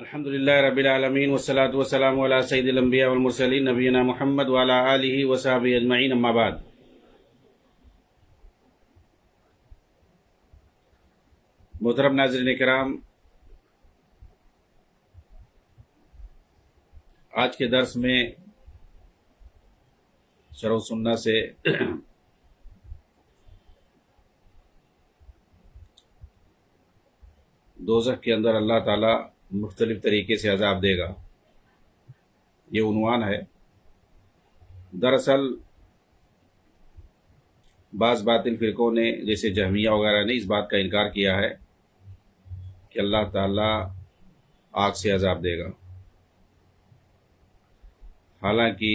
الحمد للہ رب العالمین والصلاة والسلام علی سید الانبیاء والمرسلین نبینا محمد وعلی آلہ وصحبہ اجمعین، اما بعد۔ محترم ناظرین کرام، آج کے درس میں شرح سنہ سے دوزخ کے اندر اللہ تعالیٰ مختلف طریقے سے عذاب دے گا، یہ عنوان ہے۔ دراصل بعض باطل فرقوں نے جیسے جہمیہ وغیرہ نے اس بات کا انکار کیا ہے کہ اللہ تعالیٰ آگ سے عذاب دے گا، حالانکہ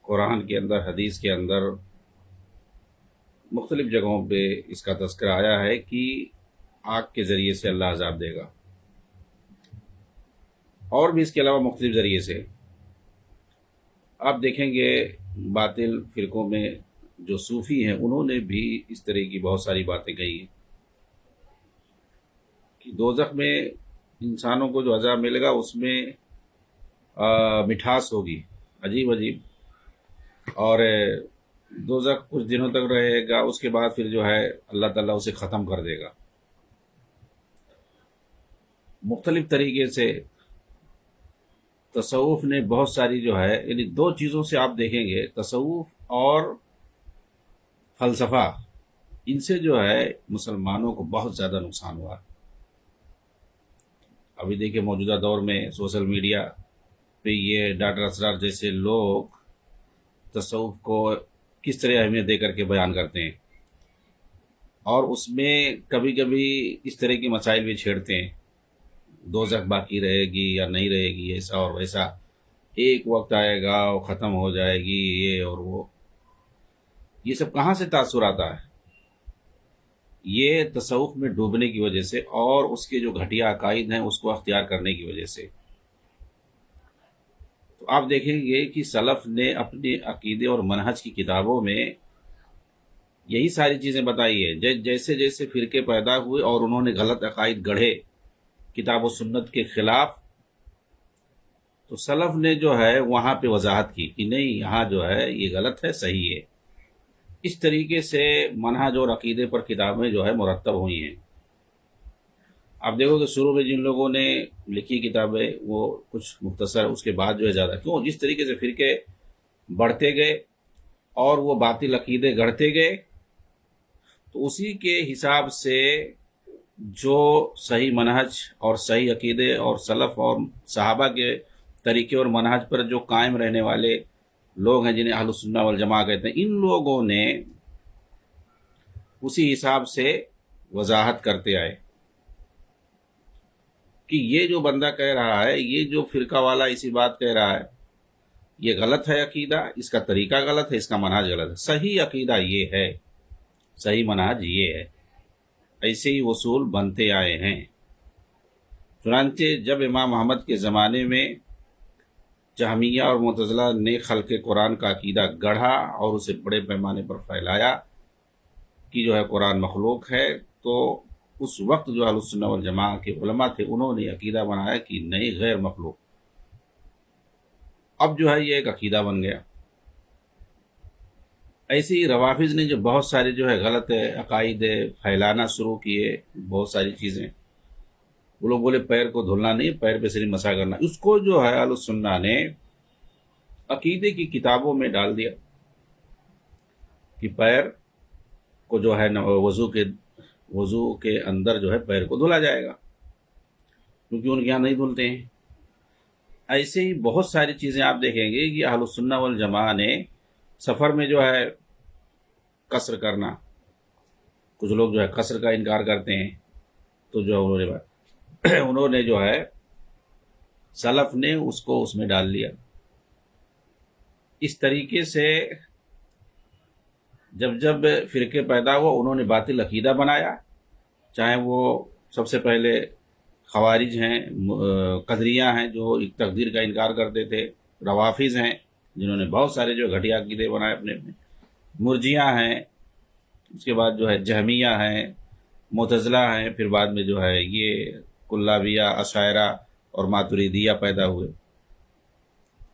قرآن کے اندر، حدیث کے اندر مختلف جگہوں پہ اس کا تذکرہ آیا ہے کہ آگ کے ذریعے سے اللہ عذاب دے گا، اور بھی اس کے علاوہ مختلف ذریعے سے۔ آپ دیکھیں گے باطل فرقوں میں جو صوفی ہیں انہوں نے بھی اس طرح کی بہت ساری باتیں کہی ہیں کہ دوزخ میں انسانوں کو جو عذاب ملے گا اس میں مٹھاس ہوگی، عجیب عجیب، اور دوزخ کچھ دنوں تک رہے گا، اس کے بعد پھر جو ہے اللہ تعالیٰ اسے ختم کر دے گا۔ مختلف طریقے سے تصوف نے بہت ساری جو ہے، یعنی دو چیزوں سے آپ دیکھیں گے، تصوف اور فلسفہ، ان سے جو ہے مسلمانوں کو بہت زیادہ نقصان ہوا۔ ابھی دیکھیں موجودہ دور میں سوشل میڈیا پہ یہ ڈاکٹر اسرار جیسے لوگ تصوف کو کس طرح اہمیت دے کر کے بیان کرتے ہیں، اور اس میں کبھی کبھی اس طرح کے مسائل بھی چھیڑتے ہیں، دوزخ باقی رہے گی یا نہیں رہے گی، ایسا اور ویسا، ایک وقت آئے گا وہ ختم ہو جائے گی، یہ اور وہ۔ یہ سب کہاں سے تاثر آتا ہے؟ یہ تصوف میں ڈوبنے کی وجہ سے اور اس کے جو گھٹیا عقائد ہیں اس کو اختیار کرنے کی وجہ سے۔ تو آپ دیکھیں گے کہ سلف نے اپنے عقیدے اور منہج کی کتابوں میں یہی ساری چیزیں بتائی ہے۔ جیسے جیسے فرقے پیدا ہوئے اور انہوں نے غلط عقائد گڑھے کتاب و سنت کے خلاف، تو سلف نے جو ہے وہاں پہ وضاحت کی کہ نہیں، یہاں جو ہے یہ غلط ہے، صحیح ہے۔ اس طریقے سے منہج اور عقیدے پر کتابیں جو ہے مرتب ہوئی ہیں۔ آپ دیکھو کہ شروع میں جن لوگوں نے لکھی کتابیں وہ کچھ مختصر، اس کے بعد جو ہے زیادہ، کیوں؟ جس طریقے سے فرقے بڑھتے گئے اور وہ باطل عقیدے گڑھتے گئے، تو اسی کے حساب سے جو صحیح منہج اور صحیح عقیدے اور سلف اور صحابہ کے طریقے اور منہج پر جو قائم رہنے والے لوگ ہیں جنہیں اہل السنہ والجماعہ کہتے ہیں، ان لوگوں نے اسی حساب سے وضاحت کرتے آئے کہ یہ جو بندہ کہہ رہا ہے، یہ جو فرقہ والا اسی بات کہہ رہا ہے، یہ غلط ہے عقیدہ، اس کا طریقہ غلط ہے، اس کا منہج غلط ہے، صحیح عقیدہ یہ ہے، صحیح منہج یہ ہے۔ ایسے ہی اصول بنتے آئے ہیں۔ چنانچہ جب امام احمد کے زمانے میں جہمیہ اور معتزلہ نے خلق قرآن کا عقیدہ گڑھا اور اسے بڑے پیمانے پر پھیلایا کہ جو ہے قرآن مخلوق ہے، تو اس وقت جو اہل السنہ والجماعہ کے علماء تھے انہوں نے عقیدہ بنایا کہ نہیں، غیر مخلوق۔ اب جو ہے یہ ایک عقیدہ بن گیا۔ ایسے ہی روافض نے جو بہت سارے جو ہے غلط عقائد پھیلانا شروع کیے، بہت ساری چیزیں، وہ لوگ بولے پیر کو دھلنا نہیں، پیر پہ صرف مسح کرنا، اس کو جو ہے اہل السنہ نے عقیدے کی کتابوں میں ڈال دیا کہ پیر کو جو ہے وضو کے اندر جو ہے پیر کو دھلا جائے گا، کیونکہ ان کے یہاں نہیں دھلتے ہیں۔ ایسے ہی بہت ساری چیزیں آپ دیکھیں گے کہ اہل السنہ والجماعہ نے سفر میں جو ہے قصر کرنا، کچھ لوگ جو ہے قصر کا انکار کرتے ہیں، تو جو انہوں نے جو ہے سلف نے اس کو اس میں ڈال لیا۔ اس طریقے سے جب فرقے پیدا ہوا انہوں نے باطل عقیدہ بنایا، چاہے وہ سب سے پہلے خوارج ہیں، قدریہ ہیں جو ایک تقدیر کا انکار کرتے تھے، روافض ہیں جنہوں نے بہت سارے جو گھٹیا عقیدے بنائے اپنے، مرجیہ ہیں، اس کے بعد جو ہے جہمیہ ہیں، معتزلہ ہیں، پھر بعد میں جو ہے یہ کلابیہ، اشاعرہ اور ماتریدیہ پیدا ہوئے۔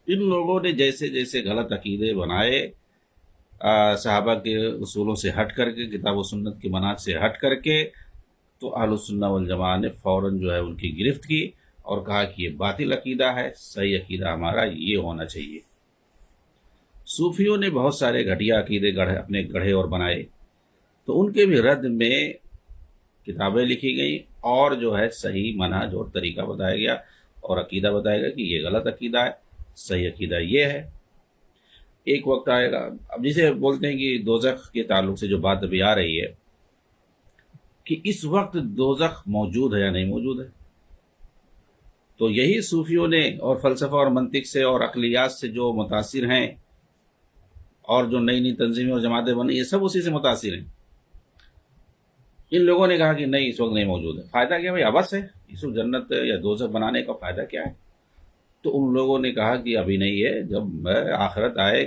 ان لوگوں نے جیسے جیسے غلط عقیدے بنائے، صحابہ کے اصولوں سے ہٹ کر کے، کتاب و سنت کے منہج سے ہٹ کر کے، تو اہل السنہ والجماعہ نے فوراً جو ہے ان کی گرفت کی اور کہا کہ یہ باطل عقیدہ ہے، صحیح عقیدہ ہمارا یہ ہونا چاہیے۔ صوفیوں نے بہت سارے گھٹیا عقیدے اپنے گڑھے اور بنائے، تو ان کے بھی رد میں کتابیں لکھی گئیں اور جو ہے صحیح منہج اور طریقہ بتایا گیا اور عقیدہ بتایا گیا کہ یہ غلط عقیدہ ہے، صحیح عقیدہ یہ ہے۔ ایک وقت آئے گا، اب جسے بولتے ہیں کہ دوزخ کے تعلق سے جو بات ابھی آ رہی ہے کہ اس وقت دوزخ موجود ہے یا نہیں موجود ہے، تو یہی صوفیوں نے اور فلسفہ اور منطق سے اور عقلیات سے جو متاثر ہیں اور جو نئی نئی تنظیمیں اور جماعتیں بنی، یہ سب اسی سے متاثر ہیں۔ ان لوگوں نے کہا کہ نہیں، اس وقت نہیں موجود ہے۔ فائدہ کیا بھائی؟ عبث ہے، اس وقت جنت یا دوزخ بنانے کا فائدہ کیا ہے؟ تو ان لوگوں نے کہا کہ ابھی نہیں ہے، جب آخرت آئے،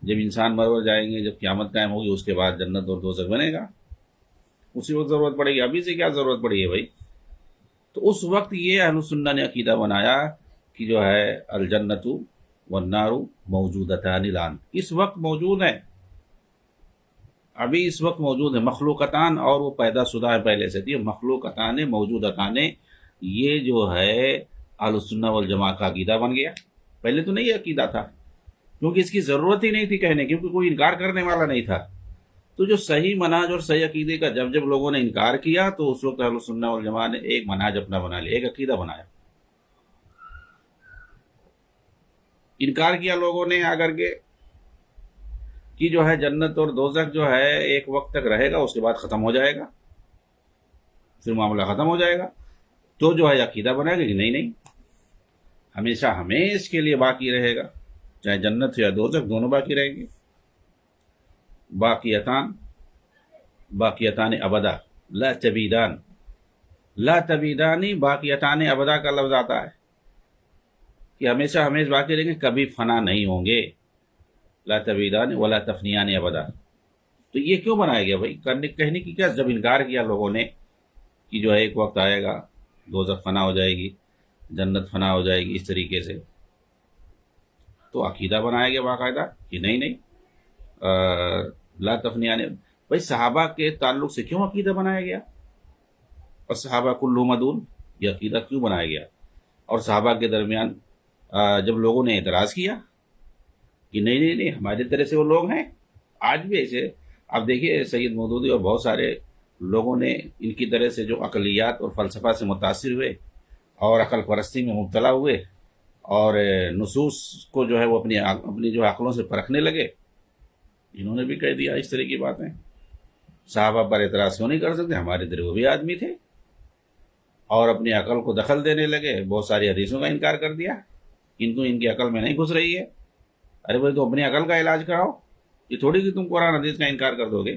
جب انسان مر جائیں گے، جب قیامت قائم ہوگی، اس کے بعد جنت اور دوزخ بنے گا، اسی وقت ضرورت پڑے گی، ابھی سے کیا ضرورت پڑی ہے بھائی؟ تو اس وقت یہ اہل السنہ نے عقیدہ بنایا کہ جو ہے الجنت والنار موجودتان الان، اس وقت موجود ہے، ابھی اس وقت موجود ہے، مخلوقتان، اور وہ پیدا شدہ ہے پہلے سے، یہ مخلوقتان موجودتان، یہ جو ہے اہل السنہ والجماعہ کا عقیدہ بن گیا۔ پہلے تو نہیں یہ عقیدہ تھا، کیونکہ اس کی ضرورت ہی نہیں تھی کہنے، کیونکہ کوئی انکار کرنے والا نہیں تھا۔ تو جو صحیح منہج اور صحیح عقیدے کا جب لوگوں نے انکار کیا، تو اس وقت اہل السنہ والجماعہ نے ایک منہج اپنا بنا لیا، ایک عقیدہ بنایا۔ انکار کیا لوگوں نے آ کر کے کہ جو ہے جنت اور دوزخ جو ہے ایک وقت تک رہے گا، اس کے بعد ختم ہو جائے گا، پھر معاملہ ختم ہو جائے گا۔ تو جو ہے عقیدہ بنائے گا کہ نہیں، ہمیشہ ہمیش کے لیے باقی رہے گا، چاہے جنت یا دوزخ دونوں باقی رہیں گے۔ باقیتان ابدا لا تبیدان، لا تبیدانی باقیتان ابدا کا لفظ آتا ہے کہ ہمیشہ ہمیش باقی رہیں گے، کبھی فنا نہیں ہوں گے، لا تبیدان ولا تفنیان ابدا۔ تو یہ کیوں بنایا گیا بھائی؟ کہنے کی کیا؟ جب انکار کیا لوگوں نے کہ جو ہے ایک وقت آئے گا دوزخ فنا ہو جائے گی، جنت فنا ہو جائے گی، اس طریقے سے، تو عقیدہ بنایا گیا باقاعدہ کہ نہیں، لا تفنیان۔ بھائی صحابہ کے تعلق سے کیوں عقیدہ بنایا گیا؟ اور صحابہ کلہم عدول، یہ عقیدہ کیوں بنایا گیا؟ اور صحابہ کے درمیان جب لوگوں نے اعتراض کیا کہ نہیں ہماری طرح سے وہ لوگ ہیں، آج بھی ایسے، اب دیکھیے سید مودودی اور بہت سارے لوگوں نے ان کی طرح سے جو عقلیات اور فلسفہ سے متاثر ہوئے اور عقل پرستی میں مبتلا ہوئے اور نصوص کو جو ہے وہ اپنی جو عقلوں سے پرکھنے لگے، انہوں نے بھی کہہ دیا اس طرح کی باتیں۔ صحابہ پر اعتراض کیوں نہیں کر سکتے؟ ہمارے طرح وہ بھی آدمی تھے، اور اپنی عقل کو دخل دینے لگے، بہت ساری حدیثوں کا انکار کر دیا، کنتو ان کی عقل میں نہیں گھس رہی ہے۔ ارے بھائی تو اپنی عقل کا علاج کراؤ، یہ تھوڑی کہ تم قرآن حدیث کا انکار کر دو گے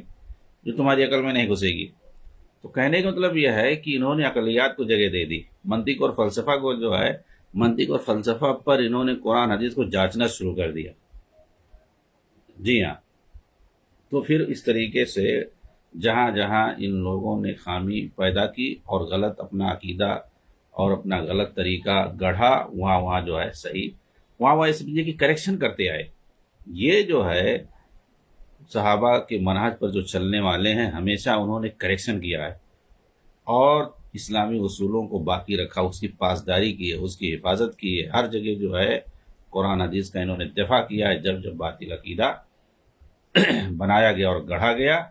جو تمہاری عقل میں نہیں گھسے گی۔ تو کہنے کا مطلب یہ ہے کہ انہوں نے عقلیات کو جگہ دے دی، منطق اور فلسفہ کو جو ہے، منطق اور فلسفہ پر انہوں نے قرآن حدیث کو جانچنا شروع کر دیا۔ جی ہاں، تو پھر اس طریقے سے جہاں جہاں ان لوگوں نے خامی پیدا کی اور غلط اپنا عقیدہ اور اپنا غلط طریقہ گڑھا، وہاں جو ہے صحیح، وہاں اس لیے کہ کریکشن کرتے آئے۔ یہ جو ہے صحابہ کے منہج پر جو چلنے والے ہیں، ہمیشہ انہوں نے کریکشن کیا ہے اور اسلامی اصولوں کو باقی رکھا، اس کی پاسداری کی ہے، اس کی حفاظت کی ہے، ہر جگہ جو ہے قرآن حدیث کا انہوں نے دفاع کیا ہے۔ جب باطل عقیدہ بنایا گیا اور گڑھا گیا،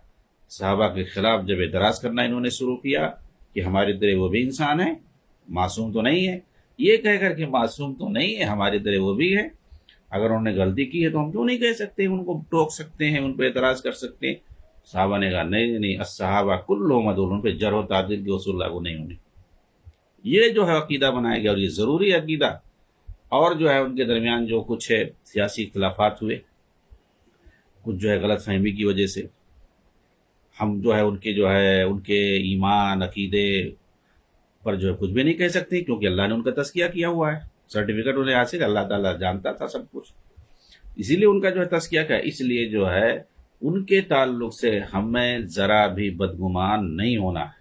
صحابہ کے خلاف جب اعتراض کرنا انہوں نے شروع کیا کہ ہماری طرح وہ بھی انسان ہے، معصوم تو نہیں ہے، یہ کہہ کر کہ معصوم تو نہیں ہے، ہماری طرح وہ بھی ہے، اگر انہوں نے غلطی کی ہے تو ہم کیوں نہیں کہہ سکتے، ان کو ٹوک سکتے ہیں، ان پہ اعتراض کر سکتے ہیں۔ صحابہ نے کہا نہیں، الصحابہ کلہم عدول، ان پہ جرح و تعدیل کے اصول لاگو نہیں ہونے۔ یہ جو ہے عقیدہ بنایا گیا اور یہ ضروری عقیدہ، اور جو ہے ان کے درمیان جو کچھ ہے سیاسی اختلافات ہوئے، کچھ جو ہے غلط فہمی کی وجہ سے، ہم جو ہے ان کے ایمان عقیدے پر جو ہے کچھ بھی نہیں کہہ سکتے، کیونکہ اللہ نے ان کا تزکیہ کیا ہوا ہے، سرٹیفکیٹ انہیں حاصل، اللہ تعالیٰ جانتا تھا سب کچھ، اسی لیے ان کا جو ہے تزکیہ کیا، اس لیے جو ہے ان کے تعلق سے ہمیں ذرا بھی بدگمان نہیں ہونا ہے،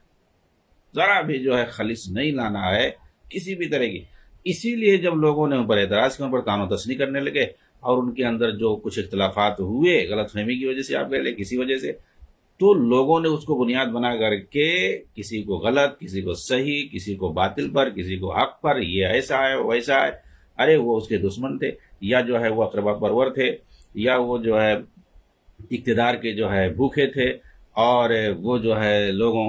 ذرا بھی جو ہے خلص نہیں لانا ہے کسی بھی طرح کی۔ اسی لیے جب لوگوں نے ان پر اعتراض کیا، ان پر طعن و تشنیع کرنے لگے، اور ان کے اندر جو کچھ اختلافات ہوئے غلط فہمی کی وجہ سے، آپ کہہ لیں کسی وجہ سے، تو لوگوں نے اس کو بنیاد بنا کر کے کسی کو غلط، کسی کو صحیح، کسی کو باطل پر، کسی کو حق پر، یہ ایسا ہے ویسا ہے، ارے وہ اس کے دشمن تھے، یا جو ہے وہ اقربا پرور تھے، یا وہ جو ہے اقتدار کے جو ہے بھوکے تھے، اور وہ جو ہے لوگوں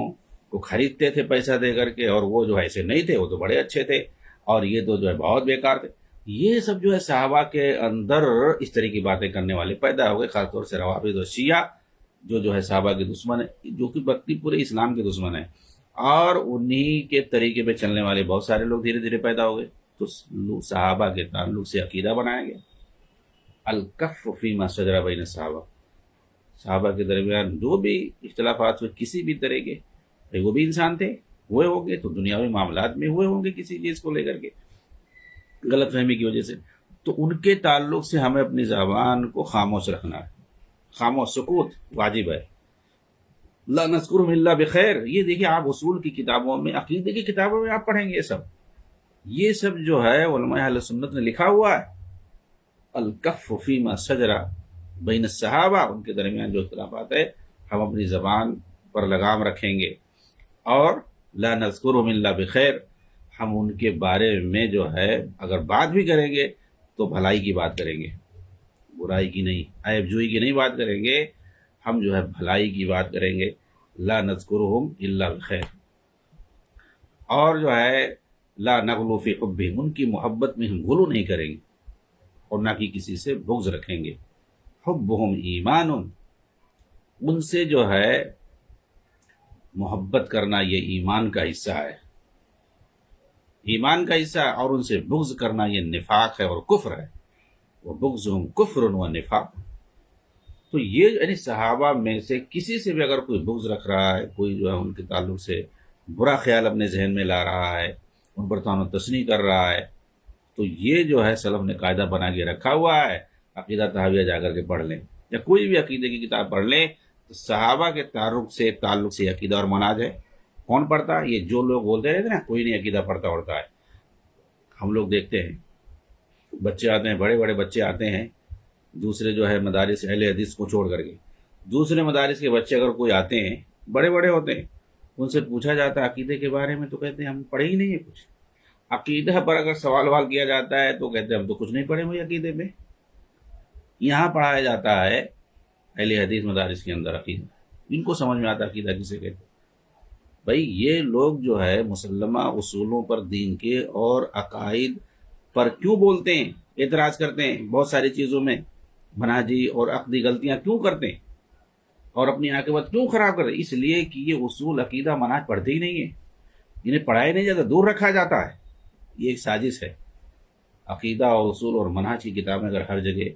کو خریدتے تھے پیسہ دے کر کے، اور وہ جو ایسے نہیں تھے، وہ تو بڑے اچھے تھے، اور یہ تو جو ہے بہت بیکار تھے۔ یہ سب جو ہے صحابہ کے اندر اس طرح کی باتیں کرنے والے پیدا ہو گئے، خاص طور سے روافض و شیعہ جو ہے صحابہ کے دشمن ہیں، جو کہ بلکہ پورے اسلام کے دشمن ہیں، اور انہی کے طریقے پہ چلنے والے بہت سارے لوگ دھیرے دھیرے پیدا ہو گئے۔ تو صحابہ کے تعلق سے عقیدہ بنایا گیا، الکف فیما شجر بین الصحابہ، صحابہ کے درمیان جو بھی اختلافات ہوئے کسی بھی طرح کے، وہ بھی انسان تھے، ہوئے ہوں گے تو دنیاوی معاملات میں ہوئے ہوں گے کسی چیز کو لے کر کے غلط فہمی کی وجہ سے، تو ان کے تعلق سے ہمیں اپنی زبان کو خاموش رکھنا ہے، خاموش سکوت واجب ہے۔ لا نذکرهم الا بخیر، یہ دیکھیں آپ اصول کی کتابوں میں، عقیدے کی کتابوں میں آپ پڑھیں گے یہ سب جو ہے علماء اہل سنت نے لکھا ہوا ہے، الکف فیما شجر بین الصحابہ، ان کے درمیان جو اختلافات ہے ہم اپنی زبان پر لگام رکھیں گے، اور لا نذکرهم الا بخیر، ہم ان کے بارے میں جو ہے اگر بات بھی کریں گے تو بھلائی کی بات کریں گے، برائی کی نہیں، عیب جوئی کی نہیں بات کریں گے، ہم جو ہے بھلائی کی بات کریں گے، لا نذکرهم الا بخیر۔ اور جو ہے لا نغلو فی حبہم، ان کی محبت میں ہم غلو نہیں کریں گے، اور نہ کہ کسی سے بغض رکھیں گے۔ حبہم ایمان، ان سے جو ہے محبت کرنا یہ ایمان کا حصہ ہے، ایمان کا حصہ ہے، اور ان سے بغض کرنا یہ نفاق ہے اور کفر ہے، وبغضہم کفر و نفاق۔ تو یہ یعنی صحابہ میں سے کسی سے بھی اگر کوئی بغض رکھ رہا ہے، کوئی جو ہے ان کے تعلق سے برا خیال اپنے ذہن میں لا رہا ہے، ان پر طعن و تشنیع کر رہا ہے، تو یہ جو ہے سلف نے قاعدہ بنا کے رکھا ہوا ہے۔ عقیدہ طحاویہ جا کر کے پڑھ لیں، یا کوئی بھی عقیدے کی کتاب پڑھ لیں، تو صحابہ کے تعلق سے عقیدہ اور منہج ہے۔ کون پڑھتا ہے؟ یہ جو لوگ بولتے رہتے ہیں کوئی نہیں عقیدہ پڑھتا ہوتا ہے، ہم لوگ دیکھتے ہیں بچے آتے ہیں، بڑے بڑے بچے آتے ہیں دوسرے جو ہے مدارس اہل حدیث کو چھوڑ کر کے، دوسرے مدارس کے بچے اگر کوئی آتے ہیں بڑے بڑے ہوتے ہیں، ان سے پوچھا جاتا ہے عقیدے کے بارے میں تو کہتے ہیں ہم پڑھے ہی نہیں ہے کچھ۔ عقیدہ پر اگر سوال وال کیا جاتا ہے تو کہتے ہیں ہم تو کچھ نہیں پڑھے ہوئے عقیدے میں۔ یہاں پڑھایا جاتا ہے اہل حدیث مدارس کے اندر عقیدہ، ان کو سمجھ میں آتا ہے عقیدہ کسے کہتے ہیں۔ بھائی یہ لوگ جو ہے مسلمہ اصولوں پر دین کے اور عقائد پر کیوں بولتے ہیں، اعتراض کرتے ہیں، بہت ساری چیزوں میں منہجی اور عقدی غلطیاں کیوں کرتے ہیں، اور اپنی عاقبت کیوں خراب کرتے ہیں؟ اس لیے کہ یہ اصول عقیدہ منہج پڑھتے ہی نہیں ہیں، انہیں پڑھایا نہیں جاتا، دور رکھا جاتا ہے۔ یہ ایک سازش ہے۔ عقیدہ اور اصول اور منہج کی کتابیں اگر ہر جگہ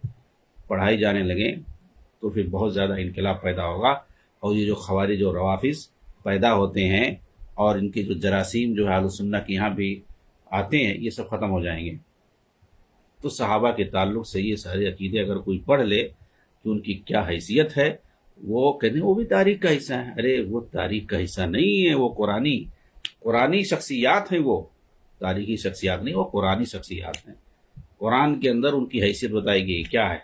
پڑھائی جانے لگیں تو پھر بہت زیادہ انقلاب پیدا ہوگا، اور یہ جو خوارج اور روافظ پیدا ہوتے ہیں اور ان کے جو جراثیم جو ہے اہل سنہ کے یہاں بھی آتے ہیں، یہ سب ختم ہو جائیں گے۔ تو صحابہ کے تعلق سے یہ سارے عقیدے اگر کوئی پڑھ لے کہ ان کی کیا حیثیت ہے، وہ کہتے ہیں وہ بھی تاریخ کا حصہ ہے۔ ارے وہ تاریخ کا حصہ نہیں ہے، وہ قرآنی شخصیات ہیں، وہ تاریخی شخصیات نہیں، وہ قرآنی شخصیات ہیں۔ قرآن کے اندر ان کی حیثیت بتائی گئی کیا ہے،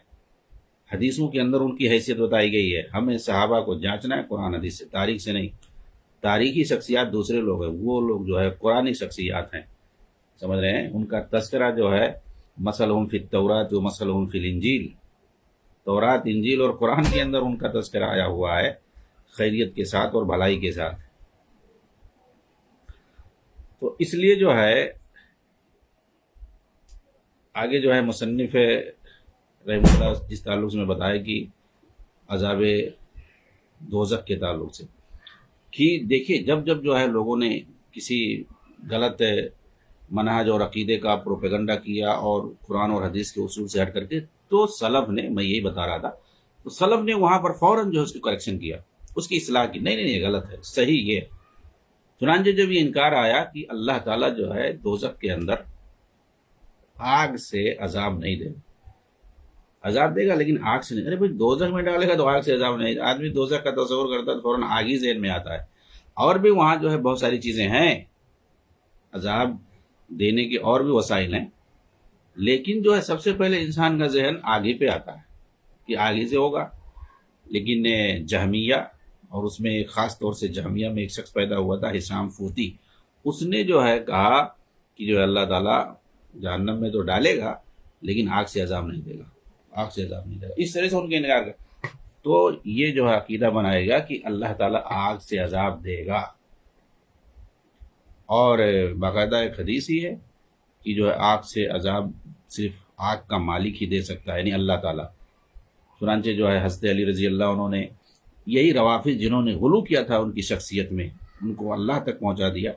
حدیثوں کے اندر ان کی حیثیت بتائی گئی ہے۔ ہمیں صحابہ کو جانچنا ہے قرآن حدیث سے، تاریخ سے نہیں۔ تاریخی شخصیات دوسرے لوگ ہیں، وہ لوگ جو ہے قرآنی شخصیات ہیں، سمجھ رہے ہیں؟ ان کا تذکرہ جو ہے مثلہم فی التوراۃ و مثلہم فی الانجیل، تورات، انجیل اور قرآن کے اندر ان کا تذکرہ آیا ہوا ہے، خیریت کے ساتھ اور بھلائی کے ساتھ۔ تو اس لیے جو ہے آگے جو ہے مصنف رحمہ اللہ جس تعلق سے میں بتایا کہ عذاب دوزخ کے تعلق سے، کہ دیکھیے جب جو ہے لوگوں نے کسی غلط منہج اور عقیدے کا پروپیگنڈا کیا اور قرآن اور حدیث کے اصول سے ہٹ کر کے، تو سلف نے، میں یہی بتا رہا تھا، تو سلف نے وہاں پر فوراً جو ہے اس کی کریکشن کیا، اس کی اصلاح کی، نہیں یہ غلط ہے، صحیح یہ ہے۔ چنانچہ جب یہ انکار آیا کہ اللہ تعالیٰ جو ہے دوزخ کے اندر آگ سے عذاب نہیں دے گا، عذاب دے گا لیکن آگ سے نہیں، ارے بھائی دوزخ میں ڈالے گا تو آگ سے عذاب نہیں، آدمی دوزخ کا تصور کرتا ہے تو فوراً آگ ہی ذہن میں آتا ہے۔ اور بھی وہاں جو ہے بہت ساری چیزیں ہیں، عذاب دینے کے اور بھی وسائل ہیں، لیکن جو ہے سب سے پہلے انسان کا ذہن آگے پہ آتا ہے کہ آگے سے ہوگا۔ لیکن جہمیہ، اور اس میں خاص طور سے جہمیہ میں ایک شخص پیدا ہوا تھا حشام فوتی، اس نے جو ہے کہا کہ جو ہے اللہ تعالیٰ جہنم میں تو ڈالے گا لیکن آگ سے عذاب نہیں دے گا، آگ سے عذاب نہیں دے گا، اس طرح سے ان کے انکار کر۔ تو یہ جو ہے عقیدہ بنائے گا کہ اللہ تعالیٰ آگ سے عذاب دے گا، اور باقاعدہ ایک حدیث ہی ہے کہ جو ہے آگ سے عذاب صرف آگ کا مالک ہی دے سکتا ہے، یعنی اللہ تعالیٰ۔ چنانچہ جو ہے حضرت علی رضی اللہ عنہ نے، یہی روافض جنہوں نے غلو کیا تھا ان کی شخصیت میں، ان کو اللہ تک پہنچا دیا،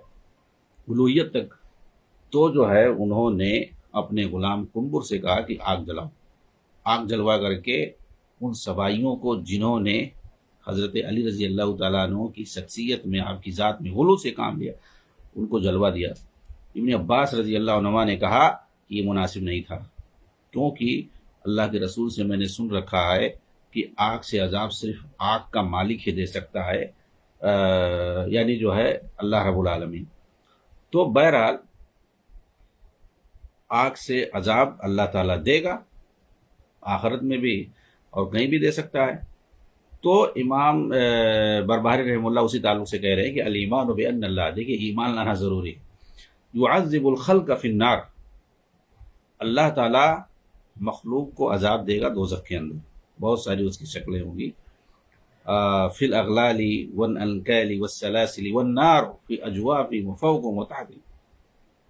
الوہیت تک، تو جو ہے انہوں نے اپنے غلام قنبر سے کہا کہ آگ جلاؤ۔ آگ جلوا کر کے ان سبائیوں کو جنہوں نے حضرت علی رضی اللہ تعالیٰ عنہ کی شخصیت میں، آپ کی ذات میں غلو سے کام لیا، ان کو جلوا دیا۔ ابن عباس رضی اللہ عنہ نے کہا کہ یہ مناسب نہیں تھا، کیونکہ اللہ کے رسول سے میں نے سن رکھا ہے کہ آگ سے عذاب صرف آگ کا مالک ہی دے سکتا ہے، یعنی جو ہے اللہ رب العالمین۔ تو بہرحال آگ سے عذاب اللہ تعالیٰ دے گا آخرت میں بھی اور کہیں بھی دے سکتا ہے۔ تو امام بربہاری رحمہ اللہ اسی تعلق سے کہہ رہے ہیں کہ الایمان بان اللہ، دیکھیے ایمان لانا ضروری ہے، یعذب الخلق فی النار، اللہ تعالیٰ مخلوق کو عذاب دے گا دوزخ کے اندر، بہت ساری اس کی شکلیں ہوں گی، فی الاغلال والانکال والسلاسل والنار فی اجواف وفوق وتحت،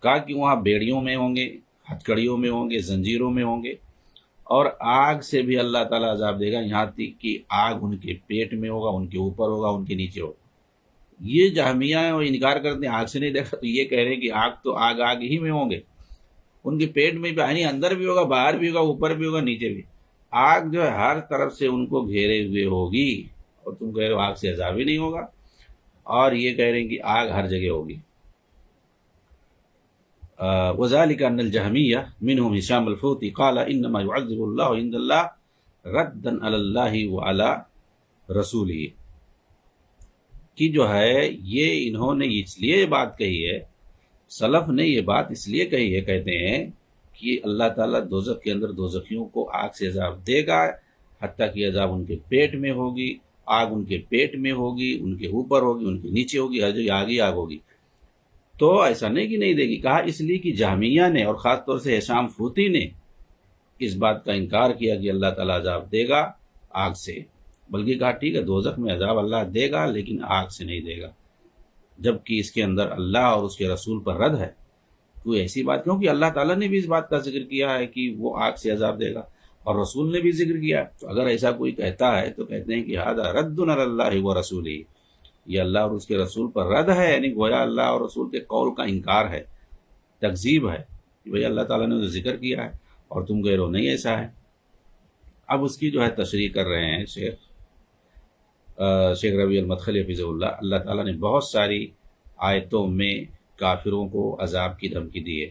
کہا کہ وہاں بیڑیوں میں ہوں گے، ہتھکڑیوں میں ہوں گے، زنجیروں میں ہوں گے، اور آگ سے بھی اللہ تعالیٰ عذاب دے گا، یہاں تک کہ آگ ان کے پیٹ میں ہوگا، ان کے اوپر ہوگا، ان کے نیچے ہوگا۔ یہ جہمیہ ہیں، وہ انکار کرتے ہیں آگ سے نہیں دیکھا، تو یہ کہہ رہے ہیں کہ آگ تو آگ ہی میں ہوں گے، ان کے پیٹ میں بھی، یعنی اندر بھی ہوگا، باہر بھی ہوگا، اوپر بھی ہوگا، نیچے بھی۔ آگ جو ہے ہر طرف سے ان کو گھیرے ہوئے ہوگی، اور تم کہہ رہے ہو آگ سے عذاب ہی نہیں ہوگا، اور یہ کہہ رہے ہیں کہ آگ ہر جگہ ہوگی۔ وذلك ان الجهميه منهم هشام الفوطي قال انما يعذب الله عند الله ردا على الله وعلى رسوله، کہ جو ہے یہ انہوں نے اس لیے یہ بات کہی ہے، سلف نے یہ بات اس لیے کہی ہے، کہتے ہیں کہ اللہ تعالیٰ دوزخ کے اندر دوزخیوں کو آگ سے عذاب دے گا، حتیٰ کہ عذاب ان کے پیٹ میں ہوگی، آگ ان کے پیٹ میں ہوگی، ان کے اوپر ہوگی، ان کے نیچے ہوگی، ہر جگہ آگ ہی آگ ہوگی۔ تو ایسا نہیں کہ نہیں دے گی، کہا اس لیے کہ جہمیہ نے اور خاص طور سے حشام فوتی نے اس بات کا انکار کیا کہ اللہ تعالیٰ عذاب دے گا آگ سے، بلکہ کہا ٹھیک ہے دوزخ میں عذاب اللہ دے گا لیکن آگ سے نہیں دے گا، جبکہ اس کے اندر اللہ اور اس کے رسول پر رد ہے۔ کوئی ایسی بات، کیونکہ اللہ تعالیٰ نے بھی اس بات کا ذکر کیا ہے کہ وہ آگ سے عذاب دے گا، اور رسول نے بھی ذکر کیا، تو اگر ایسا کوئی کہتا ہے تو کہتے ہیں کہ ھذا رد علی اللہ ورسولہ، یہ اللہ اور اس کے رسول پر رد ہے، یعنی گویا اللہ اور رسول کے قول کا انکار ہے، تکذیب ہے کہ بھئی اللہ تعالیٰ نے ذکر کیا ہے اور تم کہہ رہو نہیں ایسا ہے۔ اب اس کی جو ہے تشریح کر رہے ہیں شیخ ربیع المدخلی حفظہ اللہ۔ اللہ تعالیٰ نے بہت ساری آیتوں میں کافروں کو عذاب کی دھمکی دی ہے،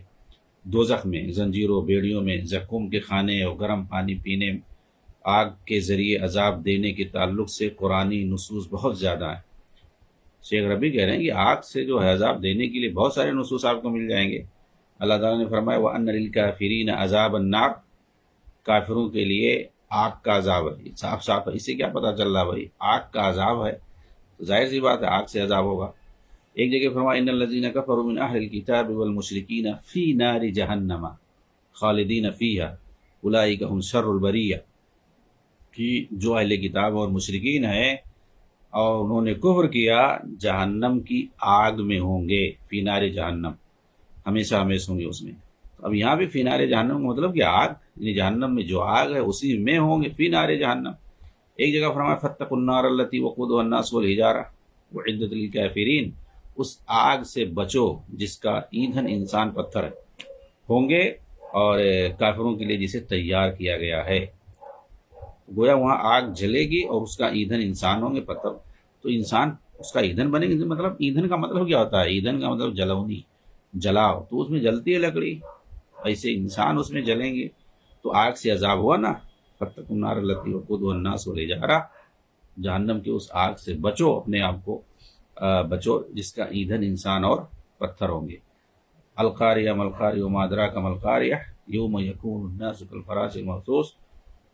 دوزخ میں، زنجیروں، بیڑیوں میں، زقوم کے کھانے اور گرم پانی پینے، آگ کے ذریعے عذاب دینے کے تعلق سے قرآنی نصوص بہت زیادہ ہیں۔ شیخ ربیع کہہ رہے ہیں کہ آگ سے جو ہے عذاب دینے کے لیے بہت سارے نصوص آپ کو مل جائیں گے۔ اللہ تعالیٰ نے فرمایا وَأَنَّ لِلْكَافِرِينَ عَذَابَ النَّارِ، کافروں کے لیے آگ کا عذاب ہے۔ صاف صاف ہے، اس سے کیا پتہ چل رہا بھائی آگ کا عذاب ہے، تو ظاہر سی بات ہے آگ سے عذاب ہوگا۔ ایک جگہ فرمایا إِنَّ الَّذِينَ كَفَرُوا مِنْ أَهْلِ الْكِتَابِ وَالْمُشْرِكِينَ فِي نَارِ جَهَنَّمَ خَالِدِينَ فِيهَا أُولَٰئِكَ هُمْ شَرُّ الْبَرِيَّةِ، کہ جو اہل کتاب اور مشرکین ہیں اور انہوں نے کفر کیا، جہنم کی آگ میں ہوں گے، فی نار جہنم، ہمیشہ ہمیشہ ہوں گے اس میں۔ اب یہاں بھی فی نار جہنم کا مطلب کہ آگ، یعنی جہنم میں جو آگ ہے اسی میں ہوں گے، فی نار جہنم۔ ایک جگہ فرمایا فاتقوا النار التی وقودها الناس والحجارہ اعدت للکافرین، اس آگ سے بچو جس کا ایندھن انسان پتھر ہوں گے اور کافروں کے لیے جسے تیار کیا گیا ہے۔ گویا وہاں آگ جلے گی اور اس کا ایندھن انسان ہوں گے، پتھر، تو انسان اس کا ایندھن بنے گی۔ مطلب ایندھن کا مطلب کیا ہوتا ہے؟ ایندھن کا مطلب جلونی، جلاؤ، تو اس میں جلتی ہے لکڑی، ایسے انسان اس میں جلیں گے، تو آگ سے عذاب ہوا نا۔ فاتقوا النار التی وقودها الناس والحجارہ، جہنم کے اس آگ سے بچو، اپنے آپ کو بچو جس کا ایندھن انسان اور پتھر ہوں گے۔ القاریہ ملقاریہ وما ادراک ملقاریہ یوم یکون الناس کالفراش المبثوث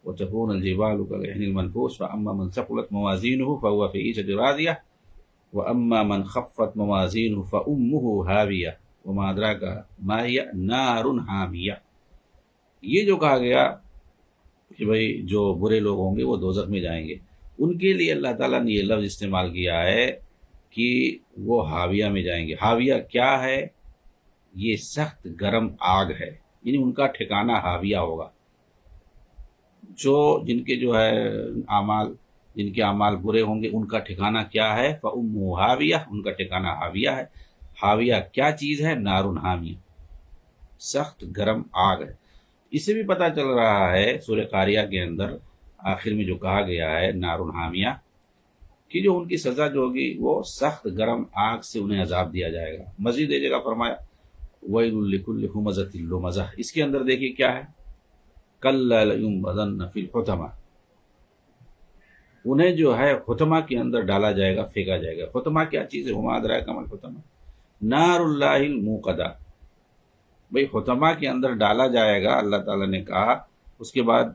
وتكون الجبال كالعهن المنفوش فأما من ثقلت موازينه فهو في عيشة راضية وأما من خفت موازينه فأمه هاوية وما أدراك ما هي نار حامية. یہ جو کہا گیا کہ بھئی جو برے لوگ ہوں گے وہ دوزخ میں جائیں گے، ان کے لیے اللہ تعالیٰ نے یہ لفظ استعمال کیا ہے کہ وہ حاویہ میں جائیں گے. حاویہ کیا ہے؟ یہ سخت گرم آگ ہے، یعنی ان کا ٹھکانہ حاویہ ہوگا. جن کے جو ہے اعمال، جن کے اعمال برے ہوں گے ان کا ٹھکانہ کیا ہے؟ فَأُمُّهُ حاویہ، ان کا ٹھکانہ حاویہ ہے. حاویہ کیا چیز ہے؟ نار حامیہ، سخت گرم آگ ہے. اس سے بھی پتہ چل رہا ہے سورہ قاریہ کے اندر آخر میں جو کہا گیا ہے نار حامیہ، کہ جو ان کی سزا جو ہوگی وہ سخت گرم آگ سے انہیں عذاب دیا جائے گا. مزید ایک جگہ فرمایا وَيْلٌ لِكُلِّ ہُمَزَةٍ لُمَزَةٍ. اس کے اندر دیکھیے کیا ہے، کَلَّا لَيُنبَذَنَّ فِي الْحُطَمَةِ، انہیں جو ہے حطمہ کے اندر ڈالا جائے گا، پھینکا جائے گا. حطمہ کیا چیز ہے؟ وما ادراک ما الحطمہ نار اللہ الموقدہ. بھئی حطمہ کے اندر ڈالا جائے گا، اللہ تعالیٰ نے کہا. اس کے بعد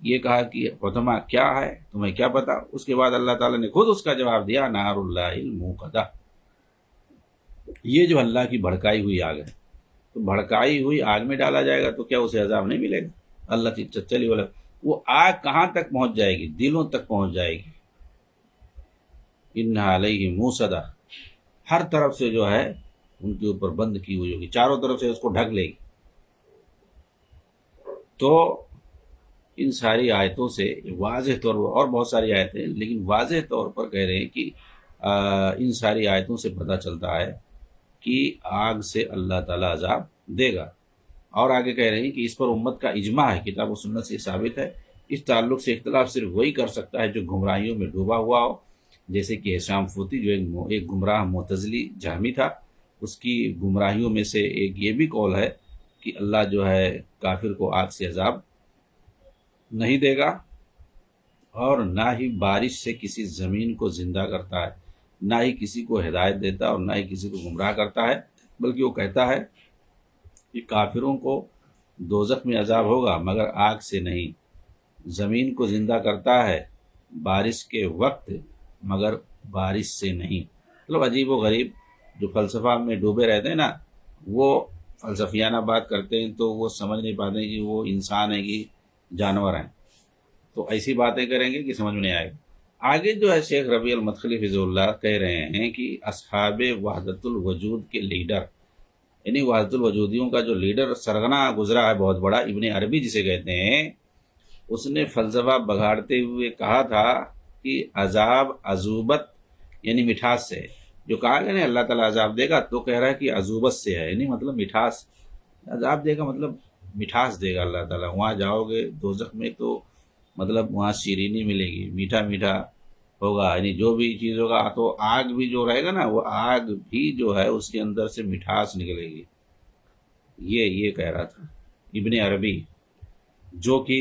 یہ کہا کہ حطمہ کیا ہے، تمہیں کیا پتا؟ اس کے بعد اللہ تعالیٰ نے خود اس کا جواب دیا نار اللہ الموقدہ. یہ جو اللہ کی بھڑکائی ہوئی آگ ہے، تو بھڑکائی ہوئی آگ میں ڈالا جائے گا تو کیا اسے عذاب نہیں ملے گا؟ اللہ کی چلی والا وہ آگ کہاں تک پہنچ جائے گی؟ دلوں تک پہنچ جائے گی. انہا علیہ موصدہ، ہر طرف سے جو ہے ان کے اوپر بند کی ہوئی ہوگی، چاروں طرف سے اس کو ڈھک لے گی. تو ان ساری آیتوں سے واضح طور پر، اور بہت ساری آیتیں لیکن واضح طور پر کہہ رہے ہیں کہ ان ساری آیتوں سے پتہ چلتا ہے کہ آگ سے اللہ تعالیٰ عذاب دے گا. اور آگے کہہ رہے ہیں کہ اس پر امت کا اجماع ہے، کتاب و سنت سے ثابت ہے. اس تعلق سے اختلاف صرف وہی کر سکتا ہے جو گمراہیوں میں ڈوبا ہوا ہو، جیسے کہ ہشام فوتی جو ایک گمراہ معتزلی جہمی تھا. اس کی گمراہیوں میں سے ایک یہ بھی قول ہے کہ اللہ جو ہے کافر کو آگ سے عذاب نہیں دے گا، اور نہ ہی بارش سے کسی زمین کو زندہ کرتا ہے، نہ ہی کسی کو ہدایت دیتا اور نہ ہی کسی کو گمراہ کرتا ہے، بلکہ وہ کہتا ہے کہ کافروں کو دوزخ میں عذاب ہوگا مگر آگ سے نہیں. زمین کو زندہ کرتا ہے بارش کے وقت مگر بارش سے نہیں. مطلب عجیب و غریب جو فلسفہ میں ڈوبے رہتے ہیں نا، وہ فلسفیانہ بات کرتے ہیں تو وہ سمجھ نہیں پاتے کہ وہ انسان ہیں کہ جانور ہیں. تو ایسی باتیں کریں گے کہ سمجھ میں نہیں آئے گا. آگے جو ہے شیخ ربیع المدخلی فضل اللہ کہہ رہے ہیں کہ اصحاب وحدت الوجود کے لیڈر، یعنی وحدت الوجودیوں کا جو لیڈر سرغنہ گزرا ہے بہت بڑا، ابن عربی جسے کہتے ہیں، اس نے فلسفہ بگاڑتے ہوئے کہا تھا کہ عذاب عذوبت یعنی مٹھاس سے ہے. جو کہا گیا نا اللہ تعالیٰ عذاب دے گا، تو کہہ رہا ہے کہ عذوبت سے ہے، یعنی مطلب مٹھاس. عذاب دے گا مطلب مٹھاس دے گا اللہ تعالیٰ. وہاں جاؤ گے دوزخ میں تو مطلب وہاں شیرینی ملے گی، میٹھا میٹھا ہوگا، یعنی جو بھی چیز ہوگا. تو آگ بھی جو رہے گا نا، وہ آگ بھی جو ہے اس کے اندر سے مٹھاس نکلے گی. یہ کہہ رہا تھا ابن عربی، جو کہ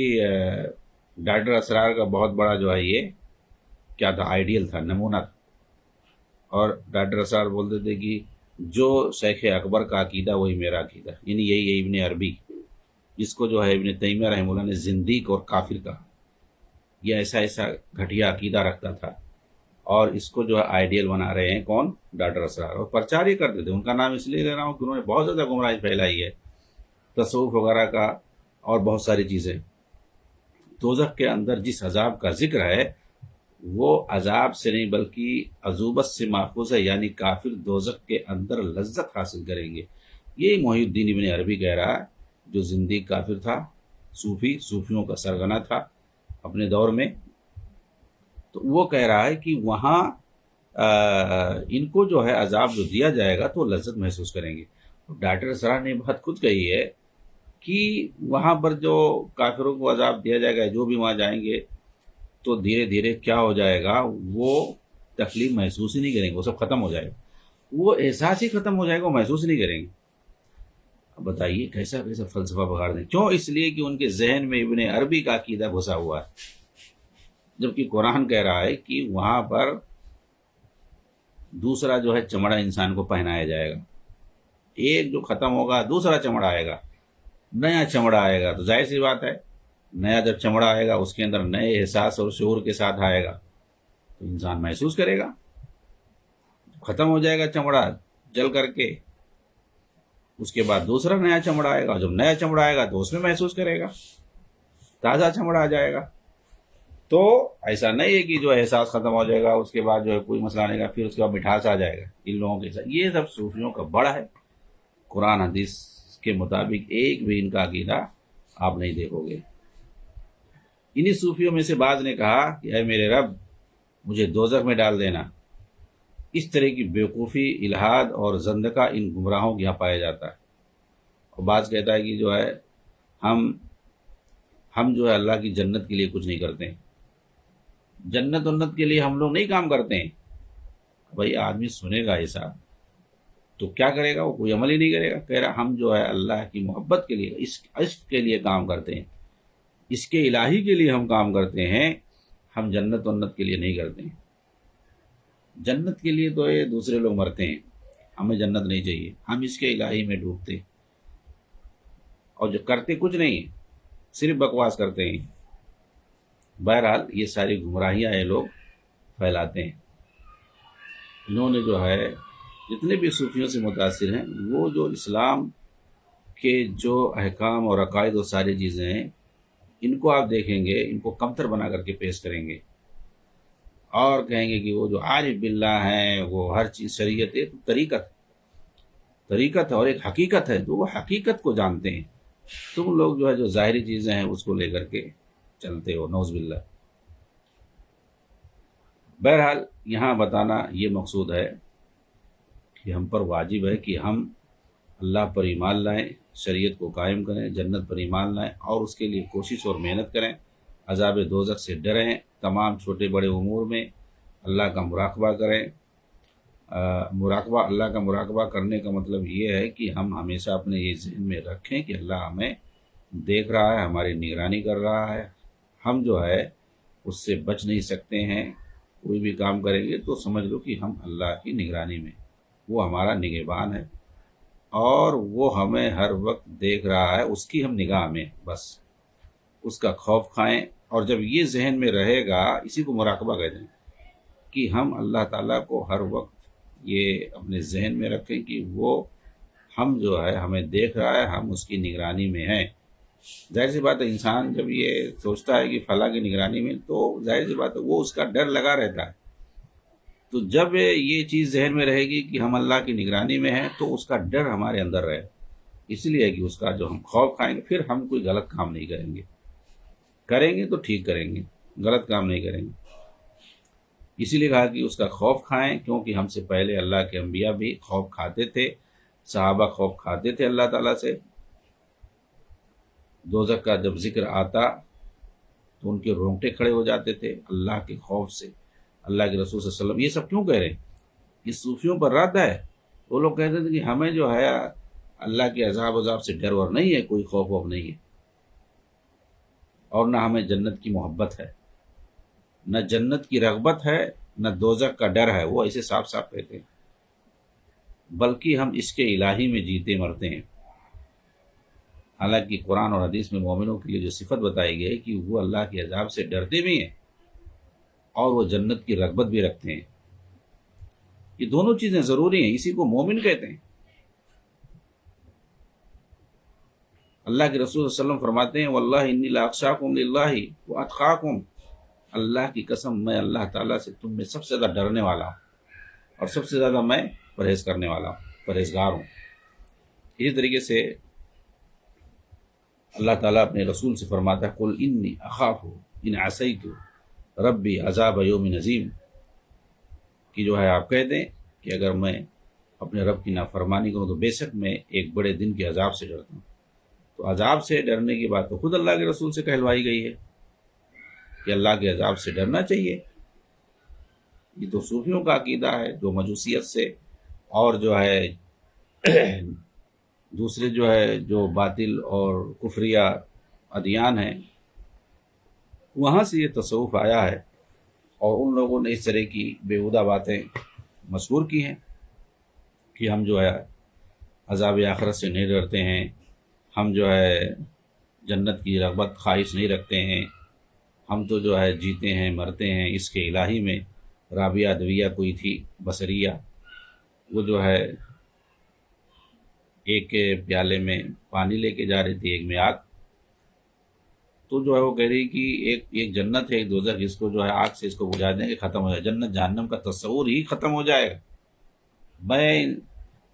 ڈاکٹر اسرار کا بہت بڑا جو ہے یہ کیا تھا، آئیڈیل تھا، نمونہ تھا. اور ڈاکٹر اسرار بولتے تھے کہ جو شیخ اکبر کا عقیدہ وہی میرا عقیدہ، یعنی یہی ہے ابن عربی، جس کو جو ہے ابن تیمیہ رحمہ اللہ نے زندیق اور کافر کہا. یہ ایسا گھٹیا عقیدہ رکھتا تھا، اور اس کو جو ہے آئیڈیل بنا رہے ہیں کون؟ ڈاکٹر اسرار. اور پرچار یہ کرتے تھے. ان کا نام اس لیے لے رہا ہوں کہ انہوں نے بہت زیادہ گمراہی پھیلائی ہے، تصوف وغیرہ کا اور بہت ساری چیزیں. دوزخ کے اندر جس عذاب کا ذکر ہے وہ عذاب سے نہیں بلکہ عذوبت سے ماخوذ ہے، یعنی کافر دوزخ کے اندر لذت حاصل کریں گے. یہ محی الدین ابن عربی کہہ رہا ہے، جو زندیق کافر تھا، صوفیوں کا سرغنہ تھا اپنے دور میں. تو وہ کہہ رہا ہے کہ وہاں ان کو جو ہے عذاب جو دیا جائے گا تو لذت محسوس کریں گے. ڈاکٹر اسرار نے بات خود کہی ہے کہ وہاں پر جو کافروں کو عذاب دیا جائے گا، جو بھی وہاں جائیں گے تو دھیرے دھیرے کیا ہو جائے گا، وہ تکلیف محسوس ہی نہیں کریں گے، وہ سب ختم ہو جائے گا، وہ احساس ہی ختم ہو جائے گا، وہ محسوس نہیں کریں گے. اب بتائیے کیسا فلسفہ بگاڑ دیں. کیوں؟ اس لیے کہ ان کے ذہن میں ابن عربی کا عقیدہ گھسا ہوا ہے، جبکہ قرآن کہہ رہا ہے کہ وہاں پر دوسرا جو ہے چمڑا انسان کو پہنایا جائے گا، ایک جو ختم ہوگا دوسرا چمڑا آئے گا، نیا چمڑا آئے گا، تو ظاہر سی بات ہے نیا جب چمڑا آئے گا اس کے اندر نئے احساس اور شعور کے ساتھ آئے گا تو انسان محسوس کرے گا۔ ختم ہو جائے گا چمڑا جل کر کے، اس کے بعد دوسرا نیا چمڑا آئے گا، جب نیا چمڑا آئے گا تو اس میں محسوس کرے گا، تازہ چمڑا آ جائے گا۔ تو ایسا نہیں ہے کہ جو احساس ختم ہو جائے گا اس کے بعد جو ہے کوئی مسئلہ نہیں گا، پھر اس کے بعد مٹھاس آ جائے گا ان لوگوں کے ساتھ۔ یہ سب صوفیوں کا بڑا ہے، قرآن حدیث کے مطابق ایک بھی ان کا عقیدہ آپ نہیں دیکھو گے۔ انہی صوفیوں میں سے بعض نے کہا کہ اے میرے رب مجھے دوزخ میں ڈال دینا۔ اس طرح کی بیوقوفی، الحاد اور زندقہ ان گمراہوں کے یہاں پایا جاتا ہے۔ اور بعض کہتا ہے کہ جو ہے ہم جو ہے اللہ کی جنت کے لیے کچھ نہیں کرتے ہیں، جنت ونت کے لیے ہم لوگ نہیں کام کرتے ہیں۔ بھائی آدمی سنے گا ایسا تو کیا کرے گا؟ وہ کوئی عمل ہی نہیں کرے گا۔ کہہ رہا ہم جو ہے اللہ کی محبت کے لیے، عشق کے لیے کام کرتے ہیں، اس کے الہی کے لیے ہم کام کرتے ہیں، ہم جنت ونت کے لیے نہیں کرتے ہیں۔ جنت کے لیے تو یہ دوسرے لوگ مرتے ہیں، ہمیں جنت نہیں چاہیے، ہم اس کے الہی میں ڈوبتے ہیں، اور جو کرتے کچھ نہیں ہیں، صرف بکواس کرتے ہیں۔ بہرحال یہ ساری گمراہیاں یہ لوگ پھیلاتے ہیں۔ انہوں نے جو ہے جتنے بھی صوفیوں سے متاثر ہیں، وہ جو اسلام کے جو احکام اور عقائد و ساری چیزیں ہیں، ان کو آپ دیکھیں گے، ان کو کمتر بنا کر کے پیش کریں گے اور کہیں گے کہ وہ جو عارف باللہ ہیں وہ ہر چیز شریعت ہے، طریقت ہے اور ایک حقیقت ہے، تو وہ حقیقت کو جانتے ہیں۔ تم لوگ جو ہے جو ظاہری چیزیں ہیں اس کو لے کر کے چلتے ہو، نعوذ باللہ۔ بہرحال یہاں بتانا یہ مقصود ہے کہ ہم پر واجب ہے کہ ہم اللہ پر ایمان لائیں، شریعت کو قائم کریں، جنت پر ایمان لائیں اور اس کے لیے کوشش اور محنت کریں، عذاب دوزخ سے ڈریں، تمام چھوٹے بڑے امور میں اللہ کا مراقبہ کریں۔ اللہ کا مراقبہ کرنے کا مطلب یہ ہے کہ ہم ہمیشہ اپنے یہ ذہن میں رکھیں کہ اللہ ہمیں دیکھ رہا ہے، ہماری نگرانی کر رہا ہے، ہم جو ہے اس سے بچ نہیں سکتے ہیں۔ کوئی بھی کام کریں گے تو سمجھ لو کہ ہم اللہ کی نگرانی میں، وہ ہمارا نگہبان ہے اور وہ ہمیں ہر وقت دیکھ رہا ہے، اس کی ہم نگاہ میں، بس اس کا خوف کھائیں۔ اور جب یہ ذہن میں رہے گا، اسی کو مراقبہ کہتے ہیں کہ ہم اللہ تعالیٰ کو ہر وقت یہ اپنے ذہن میں رکھیں کہ وہ ہم جو ہے ہمیں دیکھ رہا ہے، ہم اس کی نگرانی میں ہیں۔ ظاہر سی بات ہے انسان جب یہ سوچتا ہے کہ فلاں کی نگرانی میں، تو ظاہر سی بات ہے وہ اس کا ڈر لگا رہتا ہے۔ تو جب یہ چیز ذہن میں رہے گی کہ ہم اللہ کی نگرانی میں ہیں تو اس کا ڈر ہمارے اندر رہے، اس لیے کہ اس کا جو ہم خوف کھائیں گے، پھر ہم کوئی غلط کام نہیں کریں گے، کریں گے تو ٹھیک کریں گے، غلط کام نہیں کریں گے۔ اسی لیے کہا کہ اس کا خوف کھائیں، کیونکہ ہم سے پہلے اللہ کے انبیاء بھی خوف کھاتے تھے، صحابہ خوف کھاتے تھے اللہ تعالیٰ سے۔ دوزخ کا جب ذکر آتا تو ان کے رونگٹے کھڑے ہو جاتے تھے اللہ کے خوف سے۔ اللہ کے رسول صلی اللہ علیہ وسلم یہ سب کیوں کہہ رہے ہیں؟ یہ صوفیوں پر رد ہے۔ وہ لوگ کہتے تھے کہ ہمیں جو ہے اللہ کے عذاب سے ڈر ور نہیں ہے، کوئی خوف ووف نہیں ہے، اور نہ ہمیں جنت کی محبت ہے، نہ جنت کی رغبت ہے، نہ دوزخ کا ڈر ہے۔ وہ ایسے صاف صاف کہتے ہیں، بلکہ ہم اس کے الہی میں جیتے مرتے ہیں۔ حالانکہ قرآن اور حدیث میں مومنوں کے لیے جو صفت بتائی گئی ہے کہ وہ اللہ کے عذاب سے ڈرتے بھی ہیں اور وہ جنت کی رغبت بھی رکھتے ہیں۔ یہ دونوں چیزیں ضروری ہیں، اسی کو مومن کہتے ہیں۔ اللہ کے رسول صلی اللہ علیہ وسلم فرماتے ہیں واللہ انی لاخشاکم للہ واتقاکم، اللہ کی قسم میں اللہ تعالیٰ سے تم میں سب سے زیادہ ڈرنے والا ہوں اور سب سے زیادہ میں پرہیز کرنے والا ہوں، پرہیزگار ہوں۔ اسی طریقے سے اللہ تعالیٰ اپنے رسول سے فرماتا ہے قل انی اخاف ان عصیت ربی عذاب یوم عظیم، کہ جو ہے آپ کہہ دیں کہ اگر میں اپنے رب کی نافرمانی کروں تو بے شک میں ایک بڑے دن کے عذاب سے ڈرتا ہوں۔ تو عذاب سے ڈرنے کی بات تو خود اللہ کے رسول سے کہلوائی گئی ہے کہ اللہ کے عذاب سے ڈرنا چاہیے۔ یہ تو صوفیوں کا عقیدہ ہے جو مجوسیت سے اور جو ہے دوسرے جو باطل اور کفریہ ادیان ہیں، وہاں سے یہ تصوف آیا ہے، اور ان لوگوں نے اس طرح کی بیہودہ باتیں مشہور کی ہیں کہ ہم جو ہے عذاب آخرت سے نہیں ڈرتے ہیں، ہم جو ہے جنت کی رغبت خواہش نہیں رکھتے ہیں، ہم تو جو ہے جیتے ہیں مرتے ہیں اس کے الہی میں۔ رابعہ ادویہ کوئی تھی بصریہ، وہ جو ہے ایک پیالے میں پانی لے کے جا رہی تھی، ایک میں آگ، تو جو ہے وہ کہہ رہی کہ ایک جنت ہے ایک دوزخ، اس کو جو ہے آگ سے اس کو بجھا دیں گے ختم ہو جائے، جنت جہنم کا تصور ہی ختم ہو جائے گا۔ میں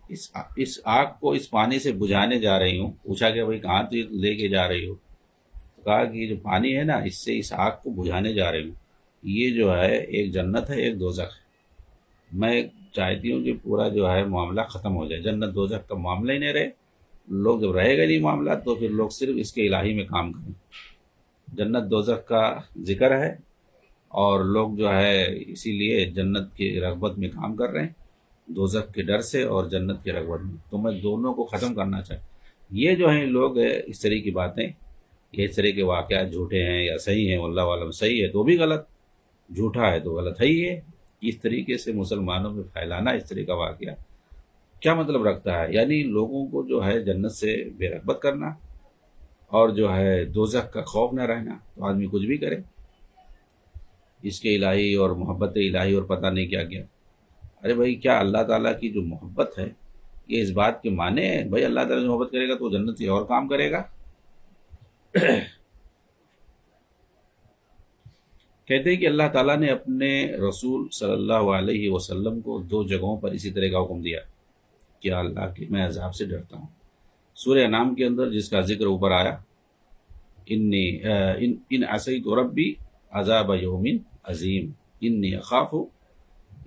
اس آگ کو اس پانی سے بجھانے جا رہی ہوں۔ پوچھا کہ بھائی کہاں تو لے کے جا رہی ہو؟ تو کہا کہ یہ جو پانی ہے نا، اس سے اس آگ کو بجھانے جا رہی ہوں، یہ جو ہے ایک جنت ہے ایک دوزخ ہے۔ میں چاہتی ہوں کہ پورا جو ہے معاملہ ختم ہو جائے، جنت دوزخ کا معاملہ ہی نہیں رہے، لوگ جب رہے گا نہیں معاملہ تو پھر لوگ صرف اس کے الہی میں کام کریں۔ جنت دوزخ کا ذکر ہے اور لوگ جو ہے اسی لیے جنت کی رغبت میں کام کر رہے ہیں، دوزخ کے ڈر سے اور جنت کی رغبت میں، تو میں دونوں کو ختم کرنا چاہتا۔ یہ جو ہیں لوگ اس طرح کی باتیں، یہ اس طرح کے واقعات جھوٹے ہیں یا صحیح ہیں، واللہ عالم، صحیح ہے تو بھی غلط، جھوٹا ہے تو غلط ہے ہی ہے۔ اس طریقے سے مسلمانوں میں پھیلانا اس طرح کا واقعہ کیا مطلب رکھتا ہے؟ یعنی لوگوں کو جو ہے جنت سے بے رغبت کرنا اور جو ہے دوزخ کا خوف نہ رہنا، تو آدمی کچھ بھی کرے، اس کے الہی اور محبت الہی اور پتہ نہیں کیا کیا۔ ارے بھائی، کیا اللہ تعالیٰ کی جو محبت ہے یہ اس بات کے معنی ہے بھائی اللہ تعالیٰ محبت کرے گا تو جنت سے اور کام کرے گا؟ کہتے ہیں کہ اللہ تعالیٰ نے اپنے رسول صلی اللہ علیہ وسلم کو 2 جگہوں پر اسی طرح کا حکم دیا کہ اللہ کے میں عذاب سے ڈرتا ہوں۔ سورہ انعام کے اندر جس کا ذکر اوپر آیا، ان عصیت ربی عذاب یوم عظیم، انی اخاف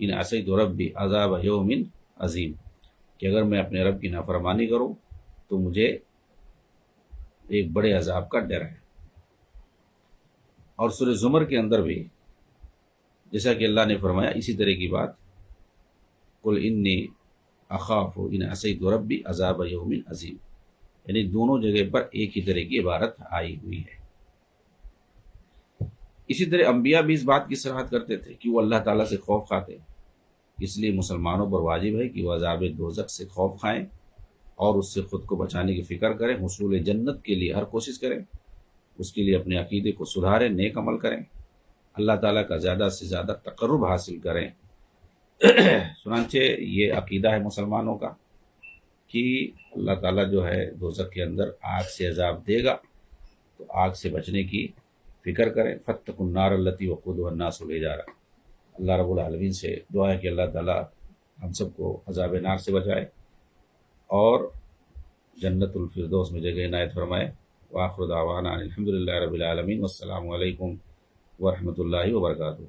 ان عصیت ربی عذاب یوم عظیم، کہ اگر میں اپنے رب کی نافرمانی کروں تو مجھے ایک بڑے عذاب کا ڈر ہے۔ اور سورہ زمر کے اندر بھی جیسا کہ اللہ نے فرمایا اسی طرح کی بات، قل انی اخاف ان عصیت ربی عذاب یوم عظیم، یعنی دونوں جگہ پر ایک ہی طرح کی عبارت آئی ہوئی ہے۔ اسی طرح انبیاء بھی اس بات کی صراحت کرتے تھے کہ وہ اللہ تعالیٰ سے خوف کھاتے، اس لیے مسلمانوں پر واجب ہے کہ وہ عذاب دوزخ سے خوف کھائیں اور اس سے خود کو بچانے کی فکر کریں، حصول جنت کے لیے ہر کوشش کریں، اس کے لیے اپنے عقیدے کو سدھاریں، نیک عمل کریں، اللہ تعالیٰ کا زیادہ سے زیادہ تقرب حاصل کریں۔ چنانچہ یہ عقیدہ ہے مسلمانوں کا کہ اللہ تعالیٰ جو ہے دوزخ کے اندر آگ سے عذاب دے گا، تو آگ سے بچنے کی فکر کریں۔ فاتقوا النار التی وقودها الناس والحجارہ۔ اللہ رب العالمین سے دعا ہے کہ اللہ تعالیٰ ہم سب کو عذاب نار سے بچائے اور جنت الفردوس میں جگہ عنایت فرمائے۔ وآخر دعوانا الحمد للہ رب العالمین، والسلام علیکم ورحمۃ اللہ وبرکاتہ۔